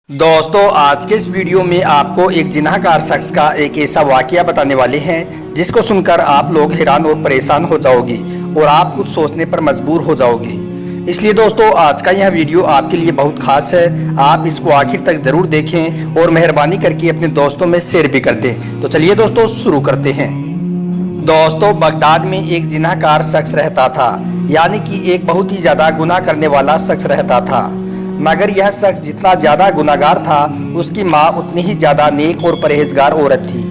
दोस्तों आज के इस वीडियो में आपको एक जिनाहगार शख्स का एक ऐसा वाकया बताने वाले हैं जिसको सुनकर आप लोग हैरान और परेशान हो जाओगे और आप कुछ सोचने पर मजबूर हो जाओगे। इसलिए दोस्तों आज का यह वीडियो आपके लिए बहुत खास है, आप इसको आखिर तक जरूर देखें और मेहरबानी करके अपने दोस्तों में शेयर भी कर दें। तो चलिए दोस्तों शुरू करते हैं। दोस्तों बगदाद में एक जिनाहगार शख्स रहता था, यानी कि एक बहुत ही ज़्यादा गुनाह करने वाला शख्स रहता था। मगर यह शख्स जितना ज़्यादा गुनाहगार था, उसकी माँ उतनी ही ज़्यादा नेक और परहेजगार औरत थी।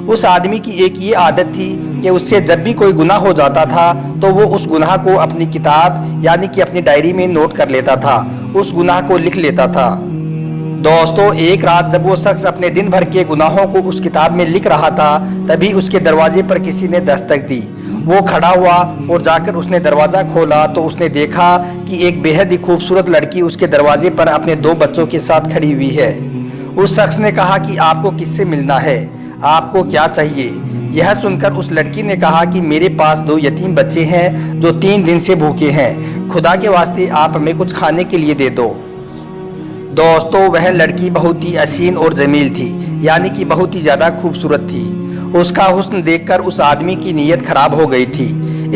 उस आदमी की एक ये आदत थी कि उससे जब भी कोई गुनाह हो जाता था तो वो उस गुनाह को अपनी किताब यानी कि अपनी डायरी में नोट कर लेता था, उस गुनाह को लिख लेता था। दोस्तों एक रात जब वो शख्स अपने दिन भर के गुनाहों को उस किताब में लिख रहा था, तभी उसके दरवाजे पर किसी ने दस्तक दी। वो खड़ा हुआ और जाकर उसने दरवाज़ा खोला तो उसने देखा कि एक बेहद ही खूबसूरत लड़की उसके दरवाजे पर अपने 2 बच्चों के साथ खड़ी हुई है। उस शख्स ने कहा कि आपको किससे मिलना है, आपको क्या चाहिए। यह सुनकर उस लड़की ने कहा कि मेरे पास 2 यतीम बच्चे हैं जो 3 दिन से भूखे हैं, खुदा के वास्ते आप हमें कुछ खाने के लिए दे दो। दोस्तों वह लड़की बहुत ही हसीन और जमील थी, यानी कि बहुत ही ज़्यादा खूबसूरत थी। उसका हुस्न देखकर उस आदमी की नीयत खराब हो गई थी,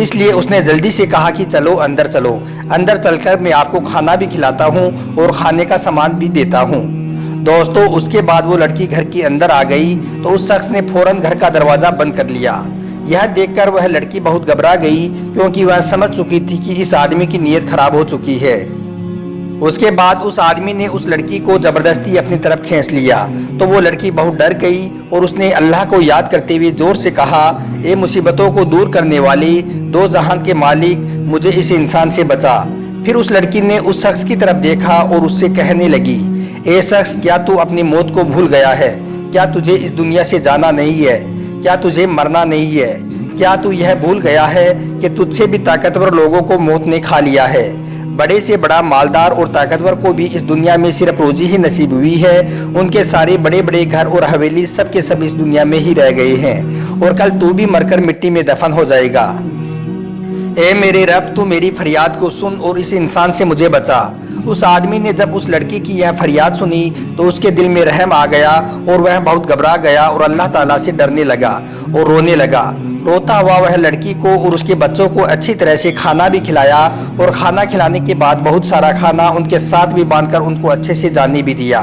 इसलिए उसने जल्दी से कहा कि चलो, अंदर चलकर मैं आपको खाना भी खिलाता हूँ और खाने का सामान भी देता हूँ। दोस्तों उसके बाद वो लड़की घर के अंदर आ गई तो उस शख्स ने फौरन घर का दरवाज़ा बंद कर लिया। यह देखकर वह लड़की बहुत घबरा गई, क्योंकि वह समझ चुकी थी कि इस आदमी की नीयत खराब हो चुकी है। उसके बाद उस आदमी ने उस लड़की को ज़बरदस्ती अपनी तरफ खींच लिया तो वो लड़की बहुत डर गई और उसने अल्लाह को याद करते हुए ज़ोर से कहा, ए मुसीबतों को दूर करने वाले, 2 जहान के मालिक, मुझे इस इंसान से बचा। फिर उस लड़की ने उस शख्स की तरफ देखा और उससे कहने लगी, ए शख्स, क्या तू अपनी मौत को भूल गया है? क्या तुझे इस दुनिया से जाना नहीं है? क्या तुझे मरना नहीं है? क्या तू यह भूल गया है कि तुझसे भी ताकतवर लोगों को मौत ने खा लिया है? बड़े से बड़ा मालदार और ताकतवर को भी इस दुनिया में सिर्फ रोजी ही नसीब हुई है। उनके सारे बड़े बड़े घर और हवेली सब के सब इस दुनिया में ही रह गए हैं और कल तू भी मरकर मिट्टी में दफन हो जाएगा। ए मेरे रब, तू मेरी फरियाद को सुन और इस इंसान से मुझे बचा। उस आदमी ने जब उस लड़की की यह फरियाद सुनी तो उसके दिल में रहम आ गया और वह बहुत घबरा गया और अल्लाह ताला से डरने लगा और रोने लगा। रोता हुआ वह लड़की को और उसके बच्चों को अच्छी तरह से खाना भी खिलाया और खाना खिलाने के बाद बहुत सारा खाना उनके साथ भी बांधकर उनको अच्छे से जाने भी दिया।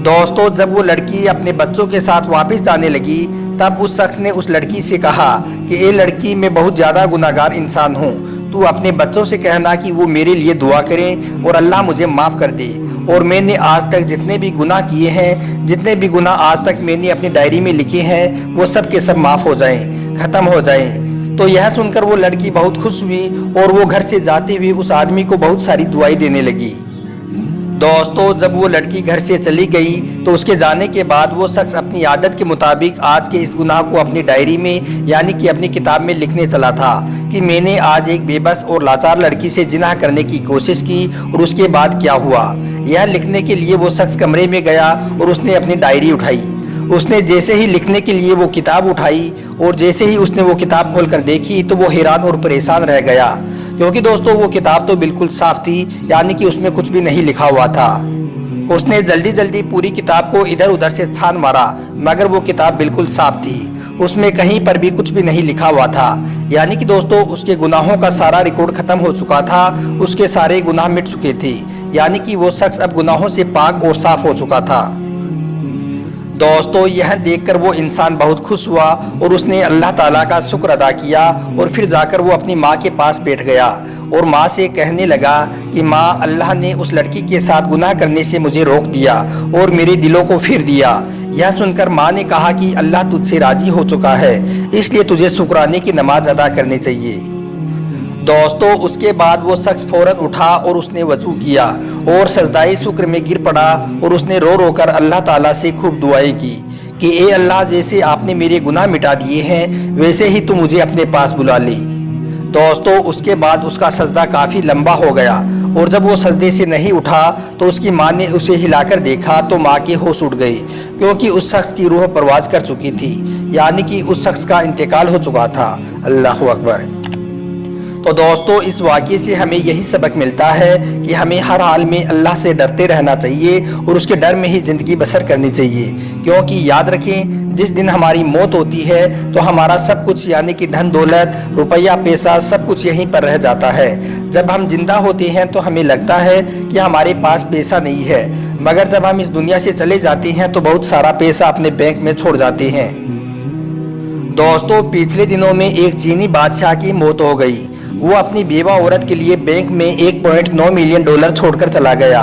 दोस्तों जब वो लड़की अपने बच्चों के साथ वापस जाने लगी तब उस शख्स ने उस लड़की से कहा कि ए लड़की, मैं बहुत ज़्यादा गुनाहगार इंसान हूँ, तू अपने बच्चों से कहना कि वो मेरे लिए दुआ करें और अल्लाह मुझे माफ़ कर दे। और मैंने आज तक जितने भी गुनाह किए हैं, जितने भी गुनाह आज तक मैंने अपनी डायरी में लिखे हैं, वो सब के सब माफ़ हो जाएं, ख़त्म हो जाएं। तो यह सुनकर वो लड़की बहुत खुश हुई और वो घर से जाते हुए उस आदमी को बहुत सारी दुआएं देने लगी। दोस्तों जब वो लड़की घर से चली गई तो उसके जाने के बाद वो शख्स अपनी आदत के मुताबिक आज के इस गुनाह को अपनी डायरी में यानी कि अपनी किताब में लिखने चला था कि मैंने आज एक बेबस और लाचार लड़की से जिनाह करने की कोशिश की और उसके बाद क्या हुआ। यह लिखने के लिए वो शख्स कमरे में गया और उसने अपनी डायरी उठाई। उसने जैसे ही लिखने के लिए वो किताब उठाई और जैसे ही उसने वो किताब खोलकर देखी तो वो हैरान और परेशान रह गया, क्योंकि दोस्तों वो किताब तो बिल्कुल साफ थी, यानी कि उसमें कुछ भी नहीं लिखा हुआ था। उसने जल्दी जल्दी पूरी किताब को इधर उधर से छान मारा, मगर वो किताब बिल्कुल साफ थी, उसमें कहीं पर भी कुछ भी नहीं लिखा हुआ था। यानी कि दोस्तों उसके गुनाहों का सारा रिकॉर्ड ख़त्म हो चुका था, उसके सारे गुनाह मिट चुके थे, यानी कि वो शख्स अब गुनाहों से पाक और साफ हो चुका था। दोस्तों यह देखकर वो इंसान बहुत खुश हुआ और उसने अल्लाह ताला का शुक्र अदा किया और फिर जाकर वो अपनी माँ के पास बैठ गया और माँ से कहने लगा कि माँ, अल्लाह ने उस लड़की के साथ गुनाह करने से मुझे रोक दिया और मेरे दिलों को फिर दिया। यह सुनकर माँ ने कहा कि अल्लाह तुझसे राजी हो चुका है, इसलिए तुझे शुक्राने की नमाज अदा करनी चाहिए। दोस्तों उसके बाद वो शख्स फौरन उठा और उसने वजू किया और सजदाए शुक्र में गिर पड़ा और उसने रो रो कर अल्लाह ताला से खूब दुआएं की कि ए अल्लाह, जैसे आपने मेरे गुनाह मिटा दिए हैं वैसे ही तू मुझे अपने पास बुला ले। दोस्तों उसके बाद उसका सजदा काफ़ी लंबा हो गया और जब वो सजदे से नहीं उठा तो उसकी माँ ने उसे हिलाकर देखा तो माँ के होश उड़ गए, क्योंकि उस शख्स की रूह परवाज कर चुकी थी, यानी कि उस शख्स का इंतकाल हो चुका था। अल्लाह अकबर। تو دوستو اس واقعے سے ہمیں یہی سبق ملتا ہے کہ ہمیں ہر حال میں اللہ سے ڈرتے رہنا چاہیے اور اس کے ڈر میں ہی زندگی بسر کرنی چاہیے، کیونکہ یاد رکھیں جس دن ہماری موت ہوتی ہے تو ہمارا سب کچھ یعنی کہ دھن دولت، روپیہ پیسہ سب کچھ یہیں پر رہ جاتا ہے۔ جب ہم زندہ ہوتے ہیں تو ہمیں لگتا ہے کہ ہمارے پاس پیسہ نہیں ہے، مگر جب ہم اس دنیا سے چلے جاتے ہیں تو بہت سارا پیسہ اپنے بینک میں چھوڑ جاتے ہیں۔ دوستو پچھلے دنوں میں ایک چینی بادشاہ کی موت ہو گئی۔ وہ اپنی بیوہ عورت کے لیے بینک میں 1.9 ملین ڈالر چھوڑ کر چلا گیا۔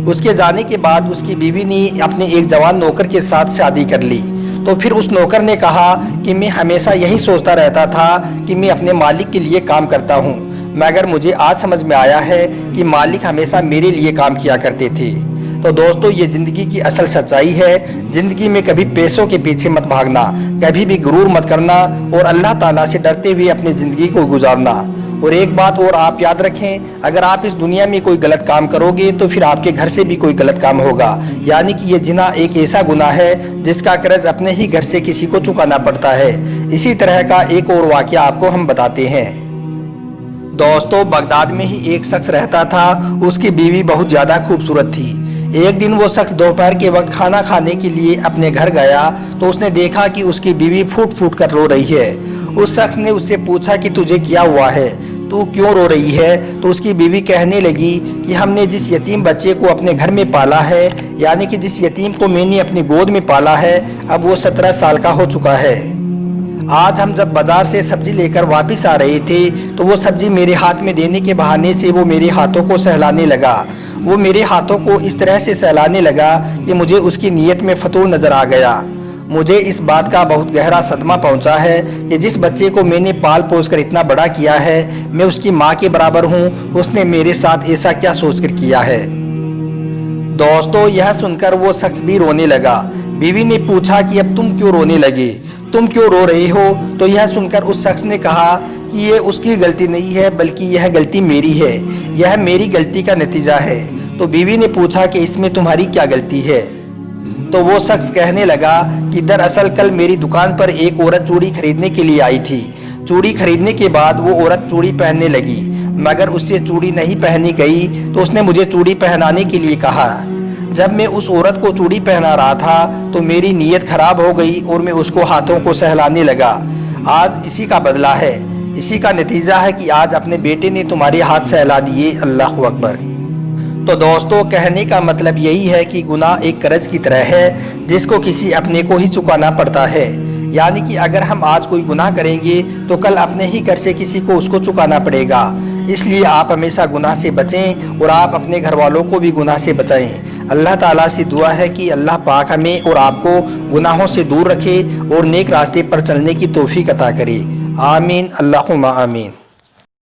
اس کے جانے کے بعد اس کی بیوی نے اپنے ایک جوان نوکر کے ساتھ شادی کر لی۔ تو پھر اس نوکر نے کہا کہ میں ہمیشہ یہی سوچتا رہتا تھا کہ میں اپنے مالک کے لیے کام کرتا ہوں، مگر مجھے آج سمجھ میں آیا ہے کہ مالک ہمیشہ میرے لیے کام کیا کرتے تھے۔ تو دوستو یہ زندگی کی اصل سچائی ہے۔ زندگی میں کبھی پیسوں کے پیچھے مت بھاگنا، کبھی بھی غرور مت کرنا اور اللہ تعالیٰ سے ڈرتے ہوئے اپنی زندگی کو گزارنا۔ اور ایک بات اور آپ یاد رکھیں، اگر آپ اس دنیا میں کوئی غلط کام کرو گے تو پھر آپ کے گھر سے بھی کوئی غلط کام ہوگا، یعنی کہ یہ زنا ایک ایسا گناہ ہے جس کا قرض اپنے ہی گھر سے کسی کو چکانا پڑتا ہے۔ اسی طرح کا ایک اور واقعہ آپ کو ہم بتاتے ہیں۔ دوستو بغداد میں ہی ایک شخص رہتا تھا، اس کی بیوی بہت زیادہ خوبصورت تھی۔ ایک دن وہ شخص دوپہر کے وقت کھانا کھانے کے لیے اپنے گھر گیا تو اس نے دیکھا کہ اس کی بیوی پھوٹ پھوٹ کر رو رہی ہے۔ اس شخص نے اس سے پوچھا کہ تجھے کیا ہوا ہے، تو کیوں رو رہی ہے؟ تو اس کی بیوی کہنے لگی کہ ہم نے جس یتیم بچے کو اپنے گھر میں پالا ہے، یعنی کہ جس یتیم کو میں نے اپنی گود میں پالا ہے، اب وہ 17 سال کا ہو چکا ہے۔ آج ہم جب بازار سے سبزی لے کر واپس آ رہے تھے تو وہ سبزی میرے ہاتھ میں دینے کے بہانے سے وہ میرے ہاتھوں کو سہلانے لگا۔ وہ میرے ہاتھوں کو اس طرح سے سہلانے لگا کہ مجھے اس کی نیت میں فتور نظر آ گیا۔ مجھے اس بات کا بہت گہرا صدمہ پہنچا ہے کہ جس بچے کو میں نے پال پوس کر اتنا بڑا کیا ہے، میں اس کی ماں کے برابر ہوں، اس نے میرے ساتھ ایسا کیا سوچ کر کیا ہے۔ دوستو یہ سن کر وہ شخص بھی رونے لگا۔ بیوی نے پوچھا کہ اب تم کیوں رونے لگے، تم کیوں رو رہے ہو؟ تو یہ سن کر اس شخص نے کہا کہ یہ اس کی غلطی نہیں ہے بلکہ یہ غلطی میری ہے، یہ میری غلطی کا نتیجہ ہے۔ تو بیوی نے پوچھا کہ اس میں تمہاری کیا غلطی ہے؟ تو وہ شخص کہنے لگا کہ دراصل کل میری دکان پر ایک عورت چوڑی خریدنے کے لیے آئی تھی۔ چوڑی خریدنے کے بعد وہ عورت چوڑی پہننے لگی، مگر اس سے چوڑی نہیں پہنی گئی تو اس نے مجھے چوڑی پہنانے کے لیے کہا۔ جب میں اس عورت کو چوڑی پہنا رہا تھا تو میری نیت خراب ہو گئی اور میں اس کو ہاتھوں کو سہلانے لگا۔ آج اسی کا بدلہ ہے، اسی کا نتیجہ ہے کہ آج اپنے بیٹے نے تمہارے ہاتھ سہلا دیے۔ اللہ اکبر۔ تو دوستو کہنے کا مطلب یہی ہے کہ گناہ ایک قرض کی طرح ہے جس کو کسی اپنے کو ہی چکانا پڑتا ہے، یعنی کہ اگر ہم آج کوئی گناہ کریں گے تو کل اپنے ہی گھر سے کسی کو اس کو چکانا پڑے گا۔ اس لیے آپ ہمیشہ گناہ سے بچیں اور آپ اپنے گھر والوں کو بھی گناہ سے بچائیں۔ اللہ تعالیٰ سے دعا ہے کہ اللہ پاک ہمیں اور آپ کو گناہوں سے دور رکھے اور نیک راستے پر چلنے کی توفیق عطا کرے۔ آمین، اللہم آمین۔